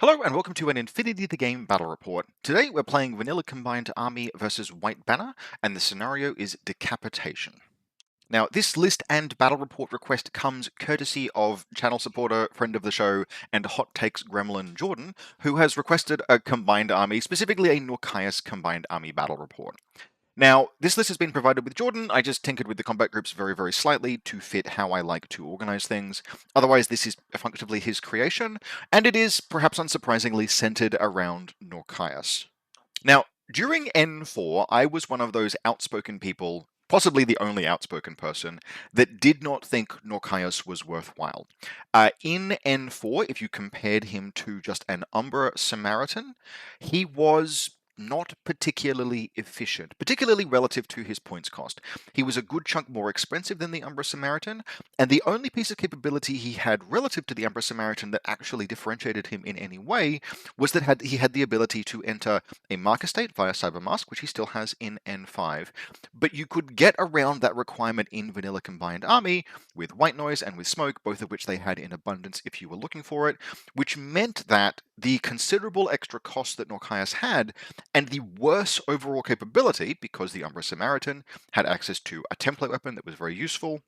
Hello and welcome to an Infinity the Game battle report. Today we're playing Vanilla Combined Army versus White Banner, and the scenario is Decapitation. Now, this list and battle report request comes courtesy of channel supporter, friend of the show, and Hot Takes Gremlin Jordan, who has requested a combined army, specifically a Nourkias combined army battle report. Now, this list has been provided with Jordan. I just tinkered with the combat groups very, very slightly to fit how I like to organize things. Otherwise, this is effectively his creation, and it is, perhaps unsurprisingly, centered around Nourkias. Now, during N4, I was one of those outspoken people, possibly the only outspoken person, that did not think Nourkias was worthwhile. In N4, if you compared him to just an Umbra Samaritan, he was not particularly efficient, particularly relative to his points cost. He was a good chunk more expensive than the Umbra Samaritan, and the only piece of capability he had relative to the Umbra Samaritan that actually differentiated him in any way was that he had the ability to enter a marker state via Cyber Mask, which he still has in N5. But you could get around that requirement in Vanilla Combined Army with White Noise and with Smoke, both of which they had in abundance if you were looking for it, which meant that the considerable extra cost that Nourkias had and the worse overall capability, because the Umbra Samaritan had access to a template weapon that was very useful,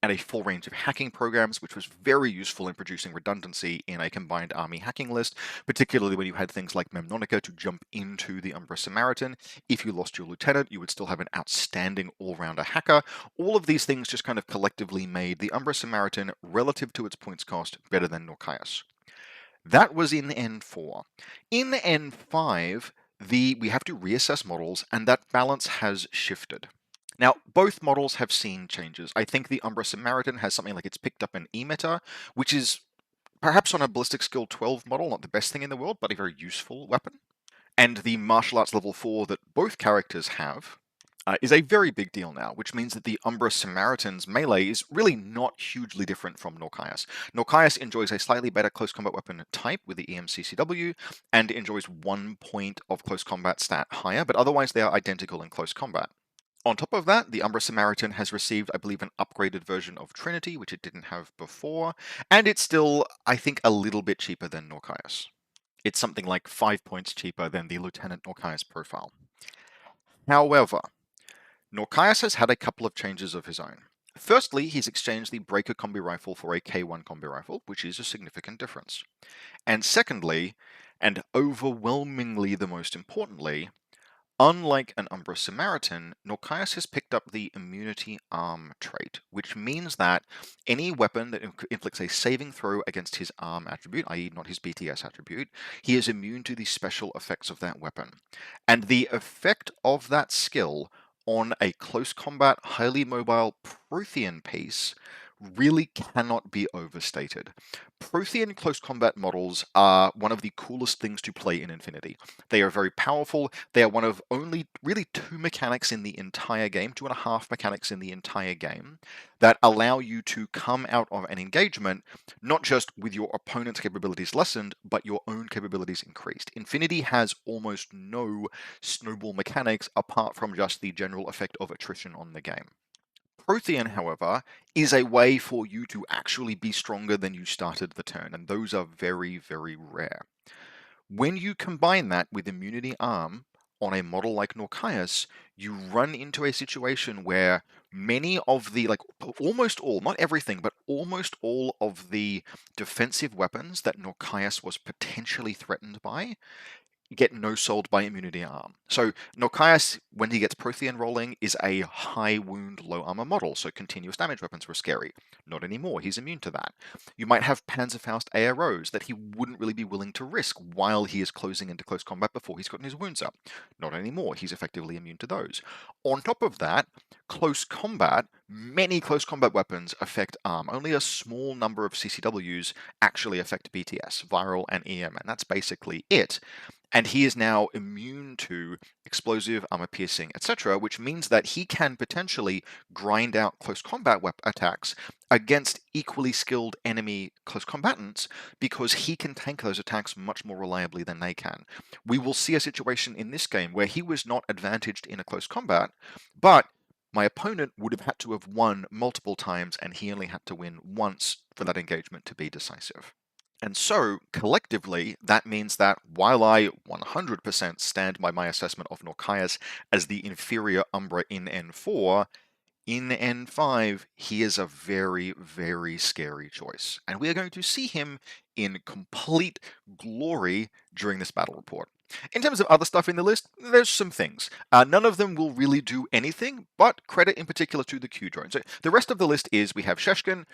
and a full range of hacking programs, which was very useful in producing redundancy in a combined army hacking list, particularly when you had things like Memnonica to jump into the Umbra Samaritan. If you lost your lieutenant, you would still have an outstanding all-rounder hacker. All of these things just kind of collectively made the Umbra Samaritan, relative to its points cost, better than Nourkias. That was in N4. In N5, we have to reassess models, and that balance has shifted. Now, both models have seen changes. I think the Umbra Samaritan has something like it's picked up an E-meta, which is perhaps on a ballistic skill 12 model, not the best thing in the world, but a very useful weapon. And the martial arts level 4 that both characters have is a very big deal now, which means that the Umbra Samaritan's melee is really not hugely different from Nourkias. Nourkias enjoys a slightly better close combat weapon type with the EMCCW, and enjoys 1 point of close combat stat higher, but otherwise they are identical in close combat. On top of that, the Umbra Samaritan has received, I believe, an upgraded version of Trinity, which it didn't have before, and it's still, I think, a little bit cheaper than Nourkias. It's something like 5 points cheaper than the Lieutenant Nourkias profile. However, Nourkias has had a couple of changes of his own. Firstly, he's exchanged the Breaker Combi Rifle for a K1 Combi Rifle, which is a significant difference. And secondly, and overwhelmingly the most importantly, unlike an Umbra Samaritan, Nourkias has picked up the Immunity Arm trait, which means that any weapon that inflicts a saving throw against his arm attribute, i.e. not his BTS attribute, he is immune to the special effects of that weapon. And the effect of that skill on a close combat, highly mobile Prothean piece really cannot be overstated. Prothean close combat models are one of the coolest things to play in Infinity. They are very powerful. They are one of only really 2 mechanics in the entire game, 2.5 mechanics in the entire game, that allow you to come out of an engagement not just with your opponent's capabilities lessened, but your own capabilities increased. Infinity has almost no snowball mechanics apart from just the general effect of attrition on the game. Prothean, however, is a way for you to actually be stronger than you started the turn, and those are very, very rare. When you combine that with Immunity Arm on a model like Nourkias, you run into a situation where many of the, almost all, not everything, but almost all of the defensive weapons that Nourkias was potentially threatened by get no-sold by Immunity Arm. So Nourkias, when he gets Prothean rolling, is a high wound, low armor model, so continuous damage weapons were scary. Not anymore, he's immune to that. You might have Panzerfaust AROs that he wouldn't really be willing to risk while he is closing into close combat before he's gotten his wounds up. Not anymore, he's effectively immune to those. On top of that, close combat, many close combat weapons affect arm. Only a small number of CCWs actually affect BTS, Viral and EM, and that's basically it. And he is now immune to explosive, armor piercing, etc., which means that he can potentially grind out close combat attacks against equally skilled enemy close combatants because he can tank those attacks much more reliably than they can. We will see a situation in this game where he was not advantaged in a close combat, but my opponent would have had to have won multiple times and he only had to win once for that engagement to be decisive. And so, collectively, that means that while I 100% stand by my assessment of Nourkias as the inferior Umbra in N4, in N5, he is a very, very scary choice, and we are going to see him in complete glory during this battle report. In terms of other stuff in the list, there's some things. None of them will really do anything, but credit in particular to the Q drone. So the rest of the list is we have Sheshkin.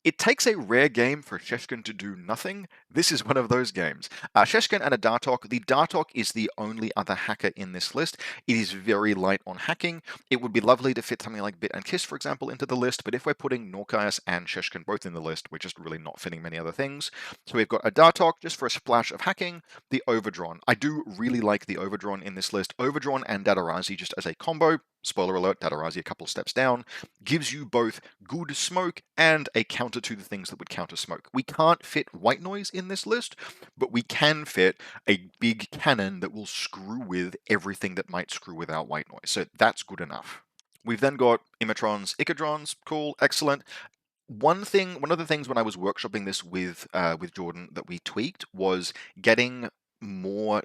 It takes a rare game for Sheshkin to do nothing. This is one of those games. Sheshkin and a Dartok. The Dartok is the only other hacker in this list. It is very light on hacking. It would be lovely to fit something like Bit and Kiss, for example, into the list, but if we're putting Nourkias and Sheshkin both in the list, we're just really not fitting many other things. So we've got a Dartok just for a splash of hacking, the Overdrawn. I do really like the Overdrawn in this list. Overdrawn and Dadarazi just as a combo. Spoiler alert, Dadarazi a couple steps down, gives you both good smoke and a counter to the things that would counter smoke. We can't fit White Noise in this list, but we can fit a big cannon that will screw with everything that might screw without White Noise. So that's good enough. We've then got Imatrons, Icadrons, cool, excellent. One of the things when I was workshopping this with Jordan that we tweaked was getting more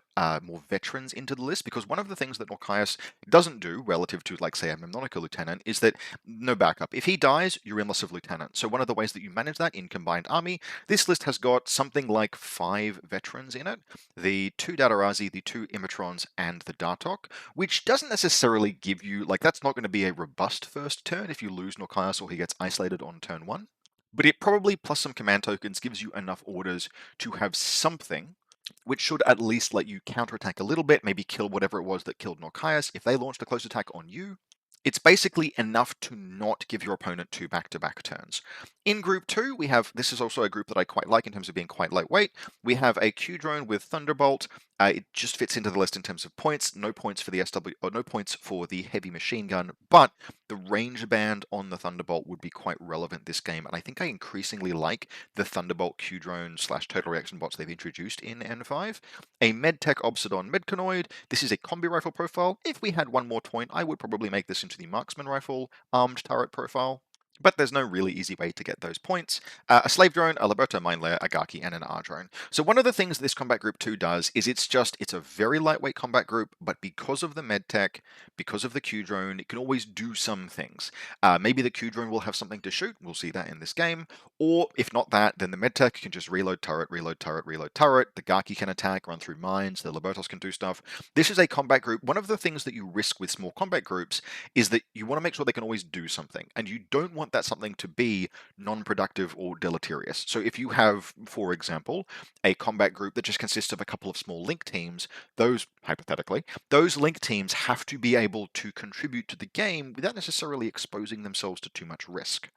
veterans into the list, because one of the things that Nourkias doesn't do relative to, like, say, a Memnonica lieutenant is that no backup. If he dies, you're in loss of lieutenant. So one of the ways that you manage that in combined army, this list has got something like 5 veterans in it: the 2 Dadarazi, the 2 Imatrons, and the Dartok, which doesn't necessarily give you, like, that's not going to be a robust first turn if you lose Nourkias or he gets isolated on turn 1. But it probably, plus some command tokens, gives you enough orders to have something which should at least let you counterattack a little bit, maybe kill whatever it was that killed Nourkias if they launched a close attack on you. It's basically enough to not give your opponent 2 back-to-back turns. In Group 2, we have, this is also a group that I quite like in terms of being quite lightweight. We have a Q-drone with Thunderbolt. It just fits into the list in terms of points. No points for the SW, or no points for the heavy machine gun, but the range band on the Thunderbolt would be quite relevant this game, and I think I increasingly like the Thunderbolt Q-drone / total reaction bots they've introduced in N5. A MedTech Obsidon Medconoid. This is a combi rifle profile. If we had one more point, I would probably make this into the Marksman Rifle armed turret profile, but there's no really easy way to get those points. A Slave Drone, a Liberto Mine Layer, a Gaki, and an R Drone. So one of the things this Combat Group 2 does is it's a very lightweight combat group, but because of the medtech, because of the Q Drone, it can always do some things. Maybe the Q Drone will have something to shoot, we'll see that in this game, or if not that, then the medtech can just reload turret, reload turret, reload turret, the Gaki can attack, run through mines, the Libertos can do stuff. This is a combat group. One of the things that you risk with small combat groups is that you want to make sure they can always do something, and you don't want that something to be non-productive or deleterious. So if you have, for example, a combat group that just consists of a couple of small link teams, those, hypothetically, those link teams have to be able to contribute to the game without necessarily exposing themselves to too much risk.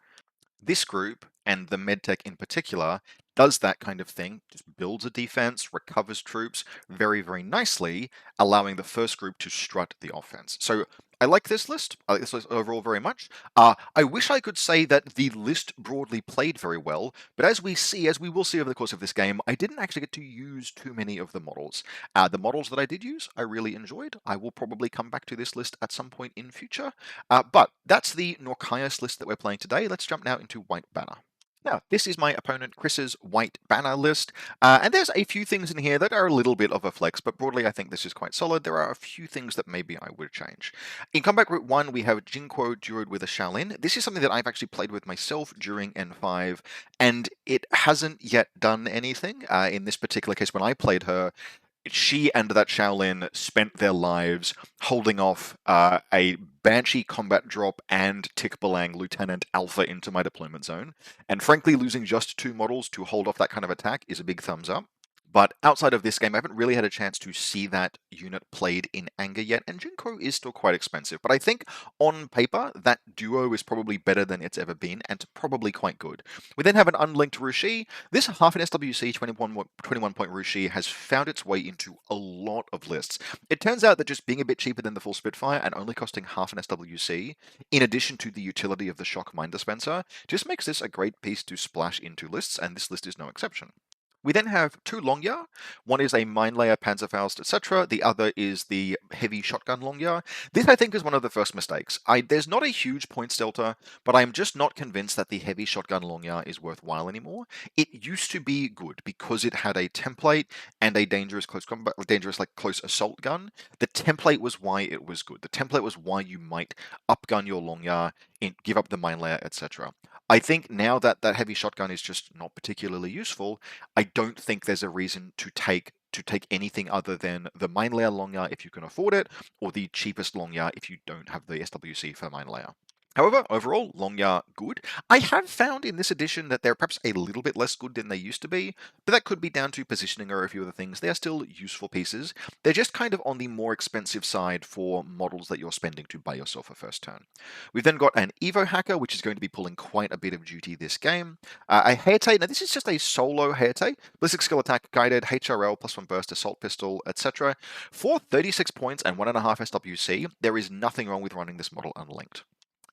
This group, and the medtech in particular, does that kind of thing, just builds a defense, recovers troops very, very nicely, allowing the first group to strut the offense. So I like this list. I like this list overall very much. I wish I could say that the list broadly played very well, but as we will see over the course of this game, I didn't actually get to use too many of the models. The models that I did use, I really enjoyed. I will probably come back to this list at some point in future. But that's the Nourkias list that we're playing today. Let's jump now into White Banner. Now, this is my opponent Chris's White Banner list, and there's a few things in here that are a little bit of a flex, but broadly I think this is quite solid. There are a few things that maybe I would change. In Combat Group 1, we have Jinquo duoed with a Shaolin. This is something that I've actually played with myself during N5, and it hasn't yet done anything. In this particular case, when I played her, she and that Shaolin spent their lives holding off a Banshee combat drop and Tikbalang Lieutenant Alpha into my deployment zone. And frankly, losing just 2 models to hold off that kind of attack is a big thumbs up. But outside of this game, I haven't really had a chance to see that unit played in anger yet, and Jinko is still quite expensive. But I think on paper, that duo is probably better than it's ever been, and probably quite good. We then have an unlinked Rushi. This half an SWC 21 point Rushi has found its way into a lot of lists. It turns out that just being a bit cheaper than the full Spitfire and only costing half an SWC, in addition to the utility of the Shock Mine Dispenser, just makes this a great piece to splash into lists, and this list is no exception. We then have two Longya. One is a Mine Layer, Panzerfaust, etc. The other is the Heavy Shotgun Longya. This, I think, is one of the first mistakes. There's not a huge points delta, but I'm just not convinced that the Heavy Shotgun Longya is worthwhile anymore. It used to be good because it had a template and a dangerous close combat, dangerous like close assault gun. The template was why it was good. The template was why you might upgun your Longya, give up the Mine Layer, etc. I think now that that heavy shotgun is just not particularly useful, I don't think there's a reason to take anything other than the mine layer Longya if you can afford it, or the cheapest Longya if you don't have the SWC for mine layer. However, overall, Longya good. I have found in this edition that they're perhaps a little bit less good than they used to be, but that could be down to positioning or a few other things. They are still useful pieces. They're just kind of on the more expensive side for models that you're spending to buy yourself a first turn. We've then got an Evo Hacker, which is going to be pulling quite a bit of duty this game. A Heite, now this is just a solo Heite. Ballistic Skill Attack, Guided, HRL, +1 Burst, Assault Pistol, etc. For 36 points and 1.5 SWC, there is nothing wrong with running this model unlinked.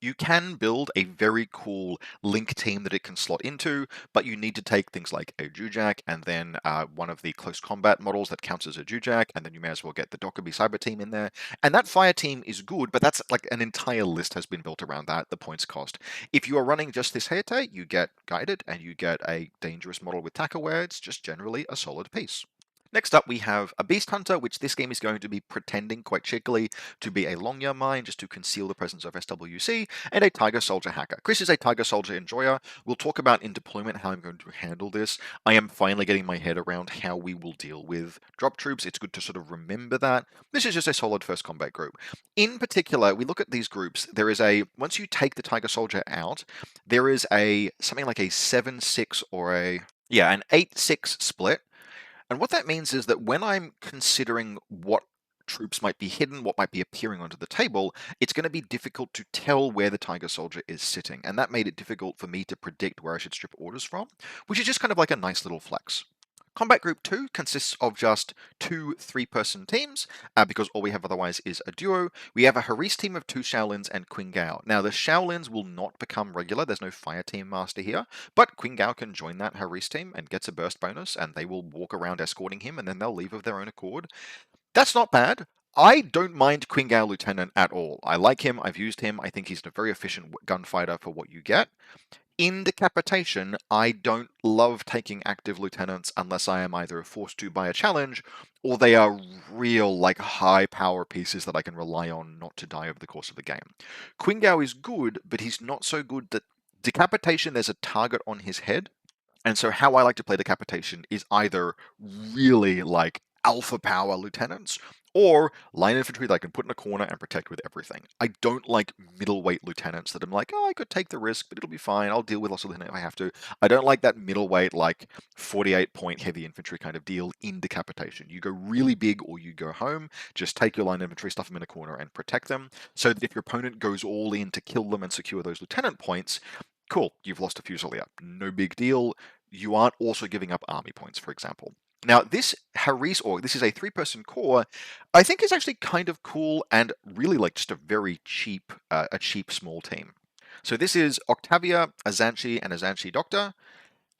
You can build a very cool link team that it can slot into, but you need to take things like a Jujak and then one of the close combat models that counts as a Jujak, and then you may as well get the Dokkaebi Cyber team in there. And that fire team is good, but that's like an entire list has been built around that, the points cost. If you are running just this Heite, you get Guided and you get a dangerous model with Takaware. It's just generally a solid piece. Next up, we have a Beast Hunter, which this game is going to be pretending quite cheekily to be a Longya mine just to conceal the presence of SWC, and a Tiger Soldier Hacker. Chris is a Tiger Soldier enjoyer. We'll talk about in deployment how I'm going to handle this. I am finally getting my head around how we will deal with drop troops. It's good to sort of remember that. This is just a solid first combat group. In particular, we look at these groups, there is a, once you take the Tiger Soldier out, there is a, something like a 7-6 or an 8-6 split. And what that means is that when I'm considering what troops might be hidden, what might be appearing onto the table, it's going to be difficult to tell where the Tiger Soldier is sitting. And that made it difficult for me to predict where I should strip orders from, which is just kind of like a nice little flex. Combat Group 2 consists of just two 3-person teams, because all we have otherwise is a duo. We have a Haris team of 2 Shaolins and Qing Gao. Now, the Shaolins will not become regular, there's no Fire Team Master here, but Qing Gao can join that Haris team and gets a burst bonus, and they will walk around escorting him, and then they'll leave of their own accord. That's not bad. I don't mind Qing Gao Lieutenant at all. I like him, I've used him, I think he's a very efficient gunfighter for what you get. In Decapitation, I don't love taking active lieutenants unless I am either forced to by a challenge, or they are real, like, high power pieces that I can rely on not to die over the course of the game. Qing Gao is good, but he's not so good that Decapitation, there's a target on his head, and so how I like to play Decapitation is either really, like, alpha power lieutenants, or line infantry that I can put in a corner and protect with everything. I don't like middleweight lieutenants that I'm like, oh, I could take the risk, but it'll be fine. I'll deal with loss of lieutenant if I have to. I don't like that middleweight, like 48-point heavy infantry kind of deal in Decapitation. You go really big or you go home. Just take your line infantry, stuff them in a corner, and protect them. So that if your opponent goes all in to kill them and secure those lieutenant points, cool, you've lost a Fusilier. No big deal. You aren't also giving up army points, for example. Now, this Haris org, this is a 3-person core, I think is actually kind of cool and really like just a very cheap, small team. So this is Octavia, Azanshi, and Azanshi Doctor,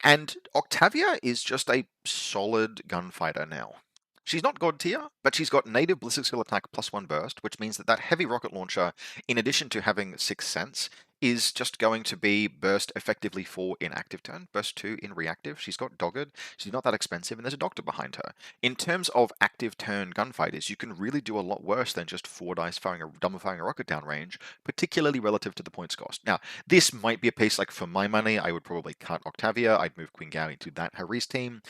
and Octavia is just a solid gunfighter now. She's not god tier, but she's got native ballistic skill attack +1 burst, which means that that heavy rocket launcher, in addition to having 6th sense, is just going to be burst effectively 4 in active turn, burst 2 in reactive. She's got dogged, she's not that expensive, and there's a doctor behind her. In terms of active turn gunfighters, you can really do a lot worse than just 4 dice firing a rocket downrange, particularly relative to the points cost. Now, this might be a piece like for my money, I would probably cut Octavia, I'd move Qing Gao into that Haris team,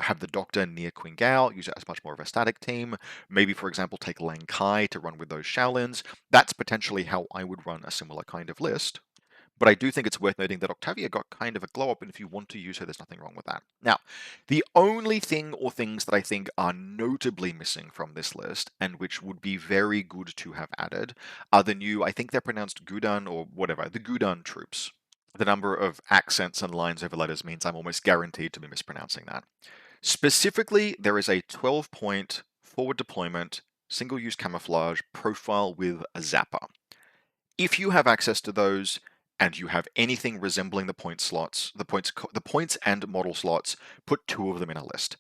have the Doctor near Qing Gao, use it as much more of a static team. Maybe, for example, take Lang Kai to run with those Shaolins. That's potentially how I would run a similar kind of list. But I do think it's worth noting that Octavia got kind of a glow up, and if you want to use her, there's nothing wrong with that. Now, the only thing or things that I think are notably missing from this list, and which would be very good to have added, are the new, I think they're pronounced Gudan or whatever, the Gudan troops. The number of accents and lines over letters means I'm almost guaranteed to be mispronouncing that. Specifically, there is a 12-point forward deployment, single-use camouflage profile with a zapper. If you have access to those, and you have anything resembling the point slots, the points and model slots, put 2 of them in a list.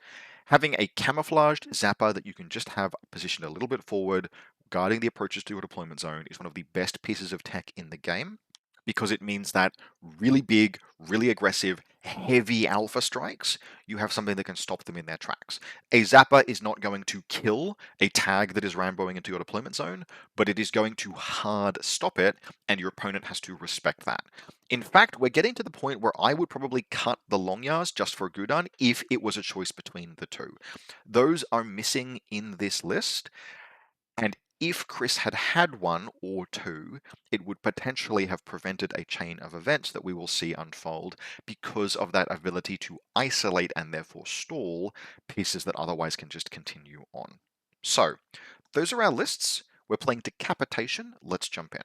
Having a camouflaged zapper that you can just have positioned a little bit forward, guarding the approaches to your deployment zone, is one of the best pieces of tech in the game, because it means that really big, really aggressive, heavy alpha strikes, you have something that can stop them in their tracks. A zapper is not going to kill a tag that is ramboing into your deployment zone, but it is going to hard stop it, and your opponent has to respect that. In fact, we're getting to the point where I would probably cut the Longyas just for Gudan if it was a choice between the two. Those are missing in this list, and if Chris had had one or two, it would potentially have prevented a chain of events that we will see unfold because of that ability to isolate and therefore stall pieces that otherwise can just continue on. So, those are our lists. We're playing Decapitation. Let's jump in.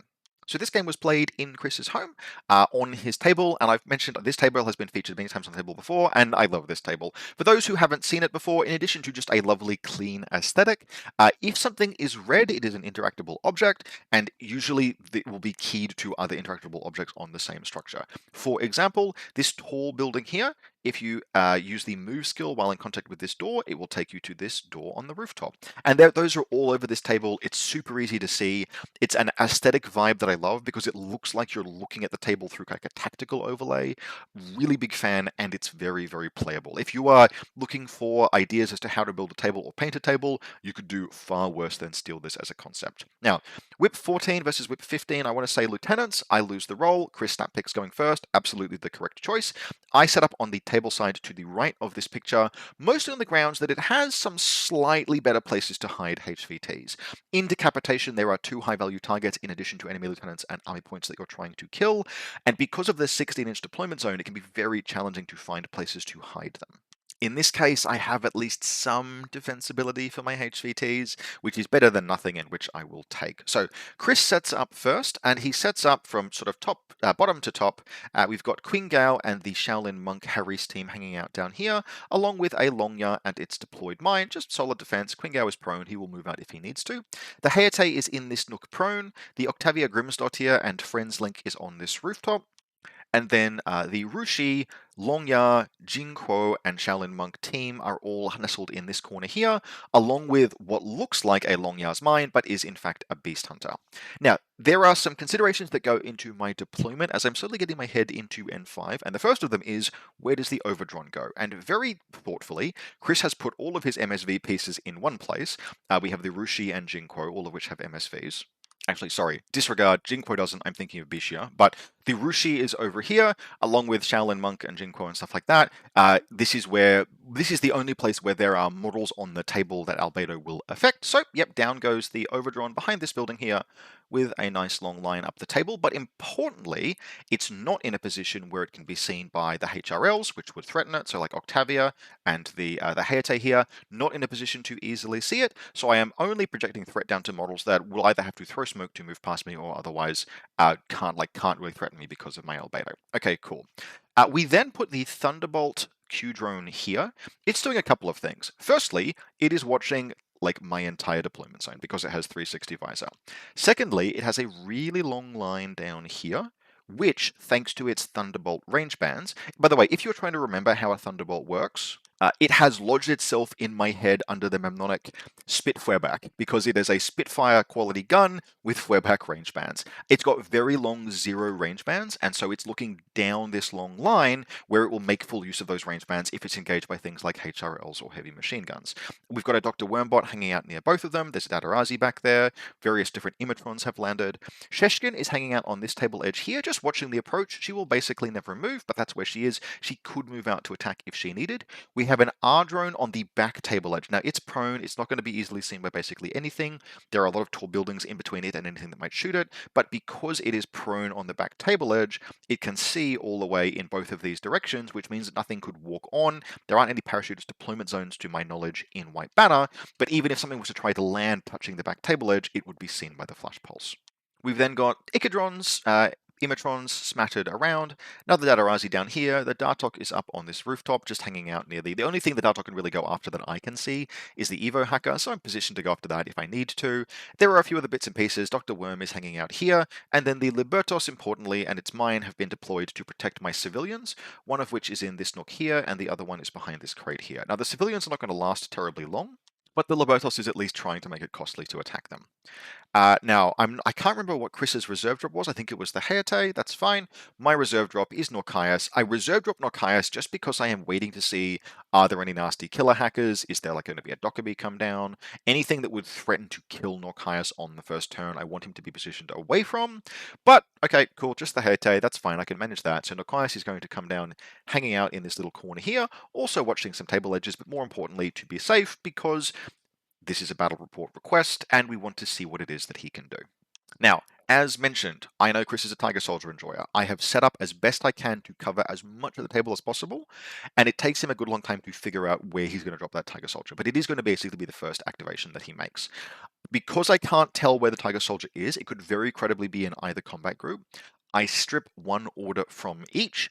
So this game was played in Chris's home on his table, and I've mentioned this table has been featured many times on the table before, and I love this table. For those who haven't seen it before, in addition to just a lovely clean aesthetic, if something is red, it is an interactable object, and usually it will be keyed to other interactable objects on the same structure. For example, this tall building here, if you use the move skill while in contact with this door, it will take you to this door on the rooftop. And those are all over this table. It's super easy to see. It's an aesthetic vibe that I love because it looks like you're looking at the table through like a tactical overlay. Really big fan, and it's very, very playable. If you are looking for ideas as to how to build a table or paint a table, you could do far worse than steal this as a concept. Now, Whip 14 versus Whip 15, I want to say lieutenants. I lose the roll. Chris snap picks going first. Absolutely the correct choice. I set up on the table side to the right of this picture, mostly on the grounds that it has some slightly better places to hide HVTs. In Decapitation, there are 2 high-value targets in addition to enemy lieutenants and army points that you're trying to kill, and because of the 16-inch deployment zone, it can be very challenging to find places to hide them. In this case, I have at least some defensibility for my HVTs, which is better than nothing, and which I will take. So Chris sets up first, and he sets up from sort of bottom to top. We've got Queen Gao and the Shaolin Monk Harry's team hanging out down here, along with a Longya and its deployed mine, just solid defense. Queen Gao is prone, he will move out if he needs to. The Hayate is in this nook prone, the Octavia Grimsdottir and Friends Link is on this rooftop. And then the Rushi, Longya, Jinquo, and Shaolin Monk team are all nestled in this corner here, along with what looks like a Longya's mine, but is in fact a Beast Hunter. Now, there are some considerations that go into my deployment as I'm slowly getting my head into N5, and the first of them is, where does the Overdrawn go? And very thoughtfully, Chris has put all of his MSV pieces in one place. We have the Rushi and Jinquo, all of which have MSVs. Actually, sorry, disregard. Jinquo doesn't. I'm thinking of Bishia. But the Rushi is over here, along with Shaolin Monk and Jinquo and stuff like that. This is the only place where there are models on the table that Albedo will affect. So, yep, down goes the Overdrawn behind this building here with a nice long line up the table. But importantly, it's not in a position where it can be seen by the HRLs, which would threaten it. So like Octavia and the Hayate here, not in a position to easily see it. So I am only projecting threat down to models that will either have to throw smoke to move past me or otherwise can't really threaten me because of my albedo. Okay, cool. We then put the Thunderbolt Q drone here. It's doing a couple of things. Firstly, it is watching like my entire deployment zone because it has 360 visor. Secondly, it has a really long line down here, which, thanks to its Thunderbolt range bands, by the way, if you're trying to remember how a Thunderbolt works, it has lodged itself in my head under the mnemonic Spitfireback because it is a Spitfire quality gun with Feuerback range bands. It's got very long 0 range bands, and so it's looking down this long line where it will make full use of those range bands if it's engaged by things like HRLs or heavy machine guns. We've got a Dr. Wormbot hanging out near both of them. There's a Datarazi back there. Various different Imatrons have landed. Sheshkin is hanging out on this table edge here, just watching the approach. She will basically never move, but that's where she is. She could move out to attack if she needed. We have an R drone on the back table edge. Now, it's prone. It's not going to be easily seen by basically anything. There are a lot of tall buildings in between it and anything that might shoot it, but because it is prone on the back table edge, it can see all the way in both of these directions, which means that nothing could walk on. There aren't any parachutist deployment zones to my knowledge in White Banner, but even if something was to try to land touching the back table edge, it would be seen by the flash pulse. We've then got Ichadrons Imatrons smattered around. Another Datarazi down here. The Dartok is up on this rooftop, just hanging out near the only thing the Dartok can really go after that I can see is the Evo hacker, so I'm positioned to go after that if I need to. There are a few other bits and pieces. Dr. Worm is hanging out here, and then the Libertos, importantly, and its mine have been deployed to protect my civilians, one of which is in this nook here, and the other one is behind this crate here. Now, the civilians are not going to last terribly long, but the Libertos is at least trying to make it costly to attack them. Now, I can't remember what Chris's reserve drop was. I think it was the Heate. That's fine. My reserve drop is Nourkias. I reserve drop Nourkias just because I am waiting to see, are there any nasty killer hackers? Is there like going to be a Dockerby come down? Anything that would threaten to kill Nourkias on the first turn, I want him to be positioned away from. But, okay, cool, just the Heate. That's fine. I can manage that. So Nourkias is going to come down, hanging out in this little corner here, also watching some table edges, but more importantly, to be safe, because this is a battle report request, and we want to see what it is that he can do. Now, as mentioned, I know Chris is a Tiger Soldier enjoyer. I have set up as best I can to cover as much of the table as possible, and it takes him a good long time to figure out where he's going to drop that Tiger Soldier, but it is going to basically be the first activation that he makes. Because I can't tell where the Tiger Soldier is, it could very credibly be in either combat group. I strip one order from each,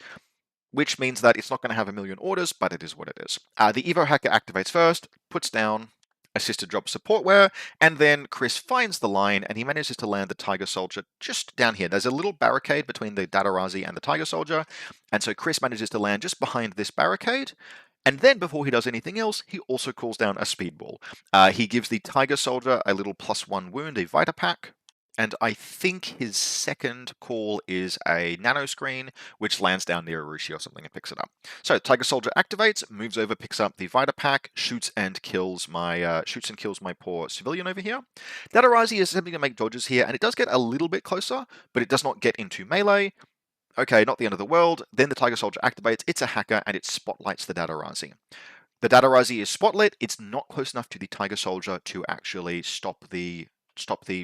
which means that it's not going to have a million orders, but it is what it is. The Evo hacker activates first, puts down assisted drop supportware, and then Chris finds the line and he manages to land the Tiger Soldier just down here. There's a little barricade between the Datarazi and the Tiger Soldier, and so Chris manages to land just behind this barricade. And then, before he does anything else, he also calls down a speedball. He gives the Tiger Soldier a little +1 wound, a Vita Pack, and I think his second call is a nano screen, which lands down near Arushi or something and picks it up. So Tiger Soldier activates, moves over, picks up the Vita Pack, shoots and kills my poor civilian over here. Datarazi is attempting to make dodges here, and it does get a little bit closer, but it does not get into melee. Okay, not the end of the world. Then the Tiger Soldier activates, it's a hacker, and it spotlights the Datarazi. The Datarazi is spotlit, it's not close enough to the Tiger Soldier to actually stop the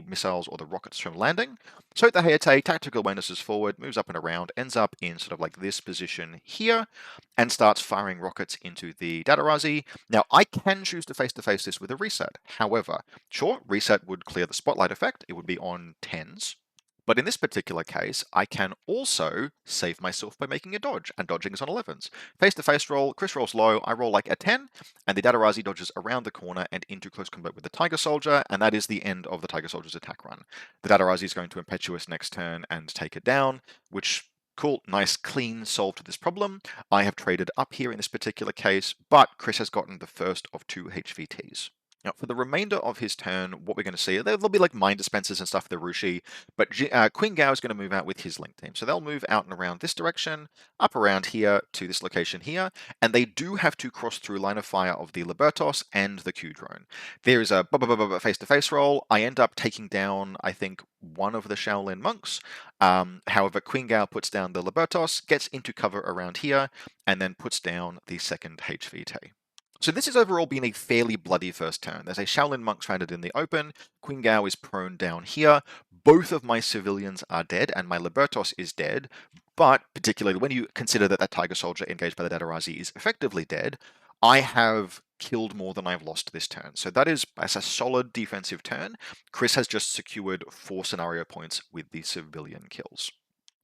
missiles or the rockets from landing. So the Heate tactical awarenesses forward, moves up and around, ends up in sort of like this position here, and starts firing rockets into the Datarazi. Now, I can choose to face this with a reset. However, sure, reset would clear the spotlight effect. It would be on 10s. But in this particular case, I can also save myself by making a dodge, and dodging is on 11s. Face-to-face roll, Chris rolls low, I roll like a 10, and the Datarazi dodges around the corner and into close combat with the Tiger Soldier, and that is the end of the Tiger Soldier's attack run. The Datarazi is going to Impetuous next turn and take it down, which, cool, nice, clean solve to this problem. I have traded up here in this particular case, but Chris has gotten the first of 2 HVTs. Now, for the remainder of his turn, what we're going to see, there'll be like mine dispensers and stuff for the Rushi, but Queen Gao is going to move out with his link team. So they'll move out and around this direction, up around here to this location here, and they do have to cross through line of fire of the Libertos and the Q drone. There is a face-to-face roll. I end up taking down, I think, one of the Shaolin monks. However, Queen Gao puts down the Libertos, gets into cover around here, and then puts down the second HVT. So this has overall been a fairly bloody first turn. There's a Shaolin monk stranded in the open, Queen Gao is prone down here, both of my civilians are dead, and my Libertos is dead, but particularly when you consider that that Tiger Soldier engaged by the Datarazi is effectively dead, I have killed more than I've lost this turn. So that's a solid defensive turn. Chris has just secured 4 scenario points with the civilian kills.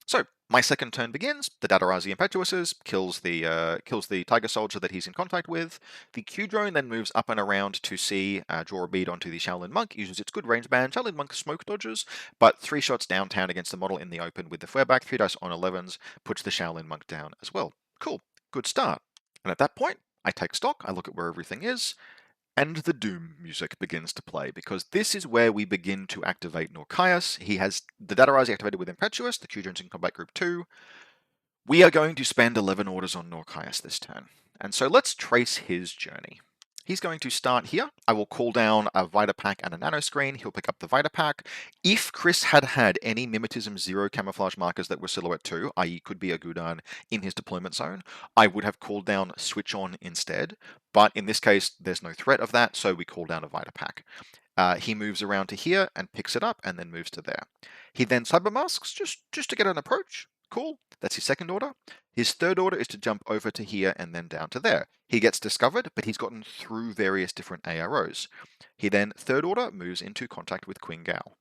So my second turn begins. The Datarazi Impetuouses kills the Tiger Soldier that he's in contact with. The Q drone then moves up and around to see draw a bead onto the Shaolin Monk. Uses its good range band. Shaolin Monk smoke dodges, but 3 shots downtown against the model in the open with the flareback. 3 dice on 11s puts the Shaolin Monk down as well. Cool, good start. And at that point, I take stock. I look at where everything is. And the Doom music begins to play, because this is where we begin to activate Nourkias. He has the Datarazi activated with Impetuous, the Q-Drones in Combat Group 2. We are going to spend 11 orders on Nourkias this turn. And so let's trace his journey. He's going to start here. I will call down a Vita Pack and a Nano Screen. He'll pick up the Vita Pack. If Chris had had any Mimetism 0 camouflage markers that were Silhouette 2, i.e. could be a Gudan in his deployment zone, I would have called down Switch On instead. But in this case, there's no threat of that, so we call down a Vita Pack. He moves around to here and picks it up and then moves to there. He then Cyber Masks just to get an approach. Cool. That's his second order. His third order is to jump over to here and then down to there. He gets discovered, but he's gotten through various different AROs. He then, third order, moves into contact with Queen Gao.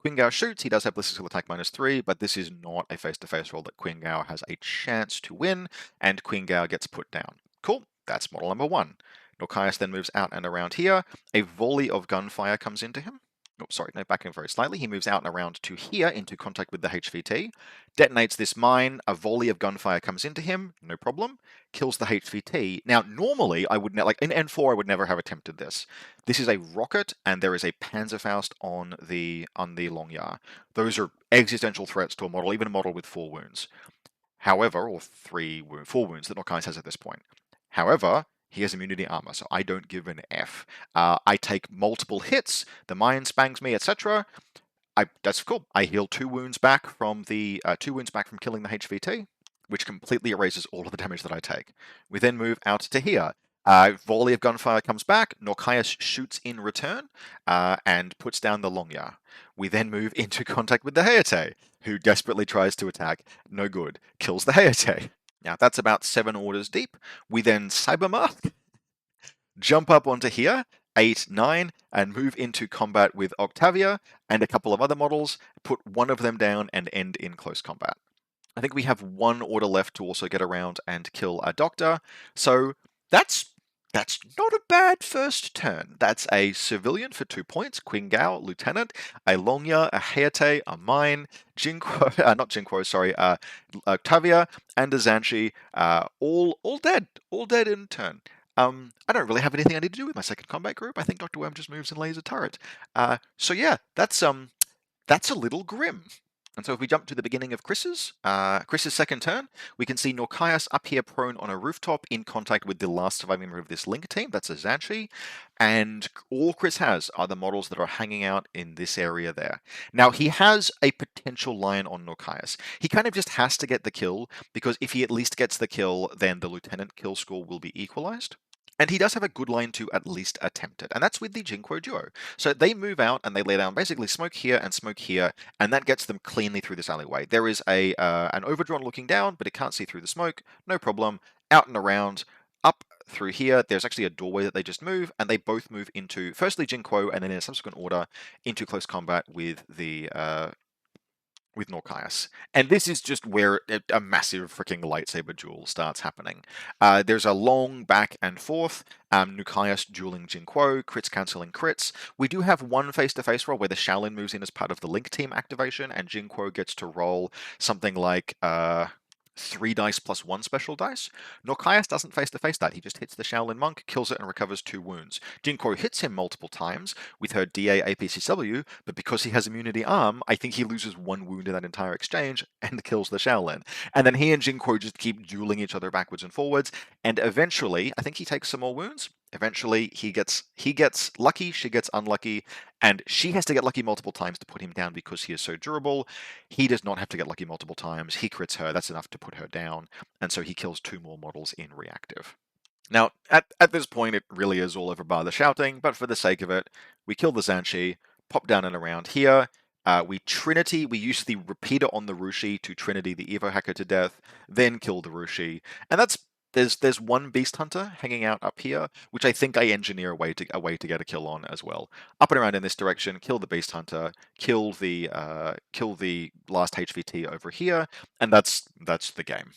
Queen Gao shoots, he does have ballistic attack -3, but this is not a face-to-face roll that Queen Gao has a chance to win, and Queen Gao gets put down. Cool, that's model number 1. Nourkias then moves out and around here. A volley of gunfire comes into him. Oh, sorry, no, back in very slightly. He moves out and around to here into contact with the HVT, detonates this mine, a volley of gunfire comes into him, no problem, kills the HVT. Now, normally, I would like in N4, I would never have attempted this. This is a rocket, and there is a Panzerfaust on the Longyar. Those are existential threats to a model, even a model with 4 wounds. However, or 4 wounds that Nourkias has at this point. However, he has immunity armor, so I don't give an F. I take multiple hits, the mine spangs me, etc. That's cool. I heal 2 wounds back from the 2 wounds back from killing the HVT, which completely erases all of the damage that I take. We then move out to here. Volley of gunfire comes back. Nourkias shoots in return and puts down the Longyar. We then move into contact with the Hayate, who desperately tries to attack. No good. Kills the Hayate. Now that's about 7 orders deep. We then Cybermask, jump up onto here, 8, 9, and move into combat with Octavia and a couple of other models, put one of them down and end in close combat. I think we have 1 order left to also get around and kill a Doctor, so that's not a bad first turn. That's a civilian for 2 points, Queen Gao, Lieutenant, a Longya, a Hayate, a Mine, Jinquo, not Jinquo, sorry, Octavia, and a Zanshi, all dead in turn. I don't really have anything I need to do with my second combat group. I think Dr. Worm just moves and lays a turret. So yeah, that's a little grim. And so if we jump to the beginning of Chris's second turn, we can see Nourkias up here prone on a rooftop in contact with the last surviving member of this link team. That's a Zanshi. And all Chris has are the models that are hanging out in this area there. Now, he has a potential line on Nourkias. He kind of just has to get the kill, because if he at least gets the kill, then the Lieutenant kill score will be equalized. And he does have a good line to at least attempt it, and that's with the Jinquo duo. So they move out and they lay down basically smoke here, and that gets them cleanly through this alleyway. There is an overdrawn looking down, but it can't see through the smoke, no problem. Out and around, up through here, there's actually a doorway that they just move, and they both move into, firstly Jinquo, and then in a subsequent order, into close combat with the with Nourkias. And this is just where a massive freaking lightsaber duel starts happening. There's a long back and forth, Nourkias dueling Jinquo, crits cancelling crits. We do have one face-to-face roll where the Shaolin moves in as part of the Link Team activation, and Jinquo gets to roll something like 3 dice plus 1 special dice. Nourkias doesn't face-to-face that. He just hits the Shaolin Monk, kills it, and recovers 2 wounds. Jinquo hits him multiple times with her DA APCW, but because he has immunity arm, I think he loses 1 wound in that entire exchange and kills the Shaolin. And then he and Jinquo just keep dueling each other backwards and forwards, and eventually, I think he takes some more wounds. Eventually, he gets lucky, she gets unlucky, and she has to get lucky multiple times to put him down because he is so durable. He does not have to get lucky multiple times. He crits her. That's enough to put her down, and so he kills 2 more models in reactive. Now, at this point, it really is all over bar the shouting, but for the sake of it, we kill the Zanshi, pop down and around here. We use the repeater on the Rushi to Trinity the Evo hacker to death, then kill the Rushi, and that's there's one Beast Hunter hanging out up here, which I think I engineer a way to get a kill on as well. Up and around in this direction, kill the Beast Hunter, kill the last HVT over here, and that's the game.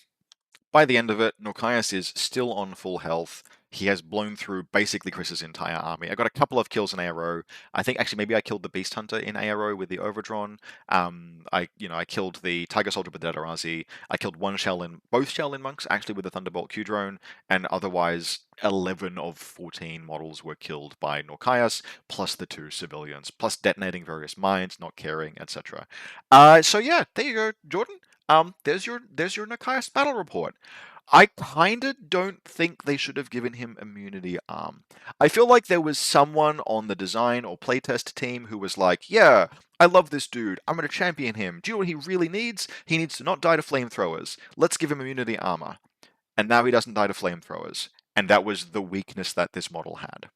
By the end of it, Nourkias is still on full health. He has blown through basically Chris's entire army. I got a couple of kills in ARO. I think actually maybe I killed the Beast Hunter in ARO with the Overdrawn. I killed the Tiger Soldier with the Dedarazi. I killed both Shaolin monks actually with the Thunderbolt Q drone, and otherwise 11 of 14 models were killed by Nourkias, plus the 2 civilians, plus detonating various mines, not caring, etc. So yeah, there you go, Jordan. There's your Nourkias battle report. I kinda don't think they should have given him immunity arm. I feel like there was someone on the design or playtest team who was like, yeah, I love this dude, I'm gonna champion him. Do you know what he really needs? He needs to not die to flamethrowers. Let's give him immunity armor. And now he doesn't die to flamethrowers. And that was the weakness that this model had.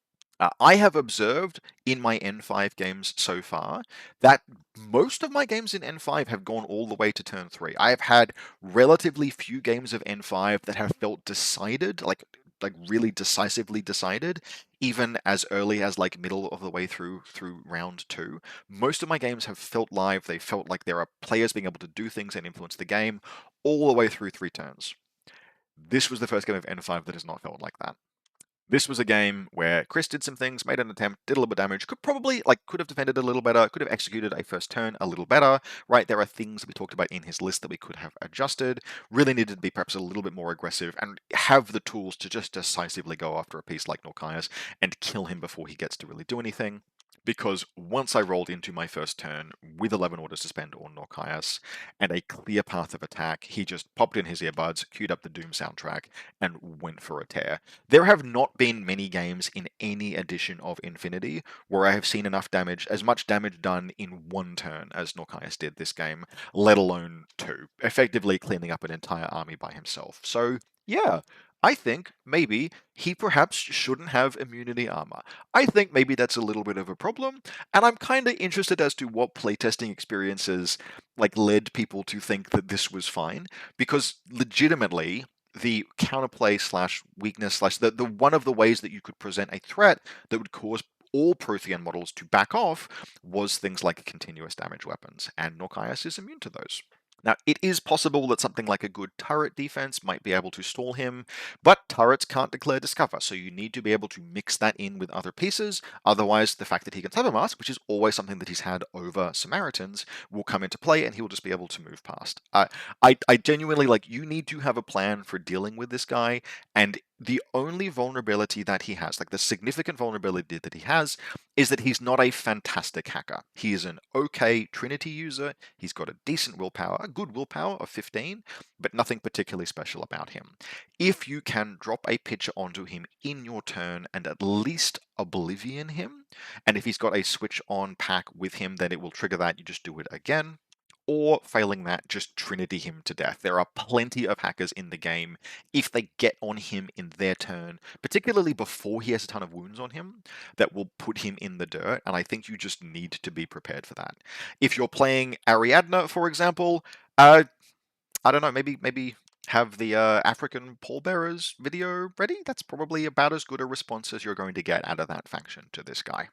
I have observed in my N5 games so far that most of my games in N5 have gone all the way to turn 3. I have had relatively few games of N5 that have felt decided, like like really decisively decided, even as early as like middle of the way through round 2. Most of my games have felt live. They felt like there are players being able to do things and influence the game all the way through 3 turns. This was the first game of N5 that has not felt like that. This was a game where Chris did some things, made an attempt, did a little bit of damage, could have defended a little better, could have executed a first turn a little better, right? There are things that we talked about in his list that we could have adjusted, really needed to be perhaps a little bit more aggressive and have the tools to just decisively go after a piece like Nourkias and kill him before he gets to really do anything. Because once I rolled into my first turn with 11 orders to spend on Nourkias and a clear path of attack, he just popped in his earbuds, queued up the Doom soundtrack, and went for a tear. There have not been many games in any edition of Infinity where I have seen enough damage, as much damage done in one turn as Nourkias did this game, let alone 2, effectively cleaning up an entire army by himself. So, yeah, I think maybe he perhaps shouldn't have immunity armor. I think maybe that's a little bit of a problem, and I'm kind of interested as to what playtesting experiences like led people to think that this was fine, because legitimately the counterplay slash weakness slash the one of the ways that you could present a threat that would cause all Prothean models to back off was things like continuous damage weapons, and Nourkias is immune to those. Now, it is possible that something like a good turret defense might be able to stall him, but turrets can't declare discover, so you need to be able to mix that in with other pieces. Otherwise, the fact that he can cyber mask, which is always something that he's had over Samaritans, will come into play and he'll just be able to move past. I genuinely, like, you need to have a plan for dealing with this guy, and the only vulnerability that he has, like the significant vulnerability that he has, is that he's not a fantastic hacker. He is an okay Trinity user. He's got a decent willpower, a good willpower of 15, but nothing particularly special about him. If you can drop a picture onto him in your turn and at least Oblivion him, and if he's got a switch on pack with him, then it will trigger that. You just do it again. Or failing that, just Trinity him to death. There are plenty of hackers in the game. If they get on him in their turn, particularly before he has a ton of wounds on him, that will put him in the dirt, and I think you just need to be prepared for that. If you're playing Ariadna, for example, I don't know, maybe have the African pallbearers video ready. That's probably about as good a response as you're going to get out of that faction to this guy.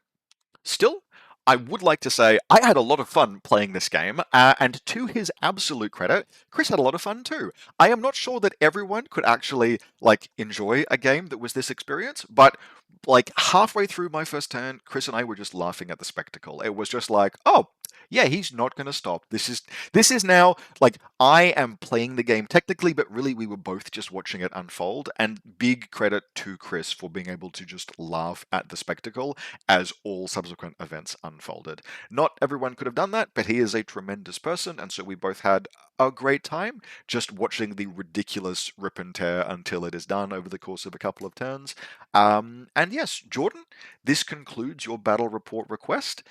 Still, I would like to say I had a lot of fun playing this game, and to his absolute credit, Chris had a lot of fun too. I am not sure that everyone could actually like enjoy a game that was this experience, but like halfway through my first turn, Chris and I were just laughing at the spectacle. It was just like, oh, yeah, he's not going to stop. This is now like I am playing the game technically, but really we were both just watching it unfold. And big credit to Chris for being able to just laugh at the spectacle as all subsequent events unfolded. Not everyone could have done that, but he is a tremendous person, and so we both had a great time just watching the ridiculous rip and tear until it is done over the course of a couple of turns. And yes, Jordan, this concludes your battle report request.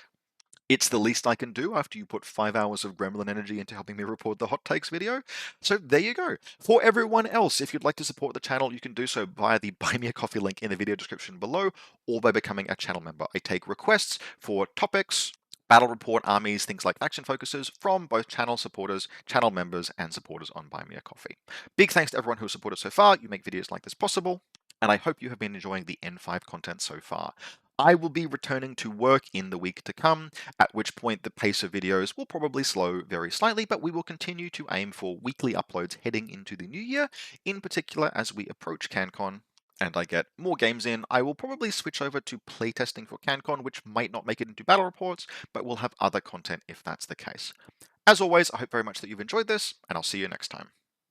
It's the least I can do after you put 5 hours of gremlin energy into helping me record the hot takes video. So there you go. For everyone else, if you'd like to support the channel, you can do so via the Buy Me a Coffee link in the video description below, or by becoming a channel member. I take requests for topics, battle report, armies, things like faction focuses from both channel supporters, channel members, and supporters on Buy Me a Coffee. Big thanks to everyone who has supported so far. You make videos like this possible, and I hope you have been enjoying the N5 content so far. I will be returning to work in the week to come, at which point the pace of videos will probably slow very slightly, but we will continue to aim for weekly uploads heading into the new year, in particular as we approach CanCon and I get more games in. I will probably switch over to playtesting for CanCon, which might not make it into battle reports, but will have other content if that's the case. As always, I hope very much that you've enjoyed this, and I'll see you next time.